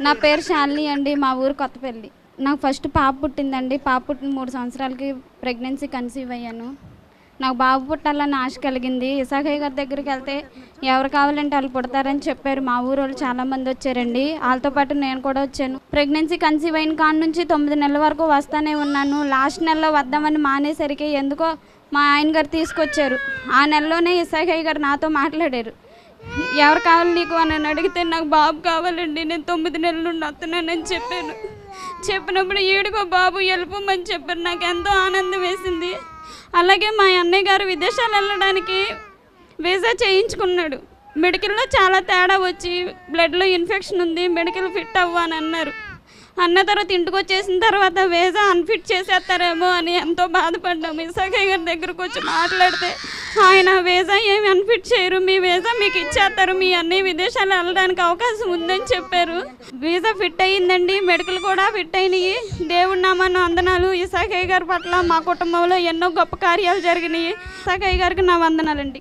నా పేరు శాలిని అండి. మా ఊరు కొత్తపల్లి. నాకు ఫస్ట్ పాప పుట్టిందండి. పాప పుట్టిన 3 సంవత్సరాలకి ప్రెగ్నెన్సీ కన్సీవ్ అయ్యాను. నాకు బాబు పుట్టాలని ఆశ కలిగింది. ఇసాకయ్య గారి దగ్గరికి వెళ్తే ఎవరు కావాలంటే వాళ్ళు పుడతారని చెప్పారు. మా ఊరు వాళ్ళు చాలామంది వచ్చారండి. వాళ్ళతో పాటు నేను కూడా వచ్చాను. ప్రెగ్నెన్సీ కన్సీవ్ అయిన కాడ నుంచి 9 నెలల వరకు వస్తానే ఉన్నాను. లాస్ట్ నెలలో వద్దామని మానేసరికి ఎందుకో మా ఆయన గారు తీసుకొచ్చారు. ఆ నెలలోనే ఇసాకయ్య గారు నాతో మాట్లాడారు. ఎవరు కావాలి నీకు అని అడిగితే నాకు బాబు కావాలండి, నేను 9 నెలల నుండి వస్తున్నానని చెప్పాను. చెప్పినప్పుడు ఏడుకో బాబు వెళ్ళిపోమని చెప్పారు. నాకు ఎంతో ఆనందం వేసింది. అలాగే మా అన్నయ్య గారు విదేశాలు వెళ్ళడానికి వీసా చేయించుకున్నాడు. మెడికల్లో చాలా తేడా వచ్చి బ్లడ్లో ఇన్ఫెక్షన్ ఉంది, మెడికల్ ఫిట్ అవ్వని అన్నారు. అన్న తర్వాత ఇంటికి వచ్చేసిన తర్వాత వీసా అన్ఫిట్ చేసేస్తారేమో అని ఎంతో బాధపడ్డాము. ఇసాకయ్య గారి దగ్గరకు వచ్చి మాట్లాడితే ఆయన వీసా ఏమి అన్ఫిట్ చేయరు, మీ వీసా మీకు ఇచ్చేస్తారు, మీ అన్ని విదేశాలు వెళ్ళడానికి అవకాశం ఉందని చెప్పారు. వీసా ఫిట్ అయ్యిందండి, మెడికల్ కూడా ఫిట్ అయినాయి. దేవుడి నామాన వందనాలు. ఇసాకయ్య గారి పట్ల మా కుటుంబంలో ఎన్నో గొప్ప కార్యాలు జరిగినాయి. ఇసాకయ్య గారికి నా వందనాలండి.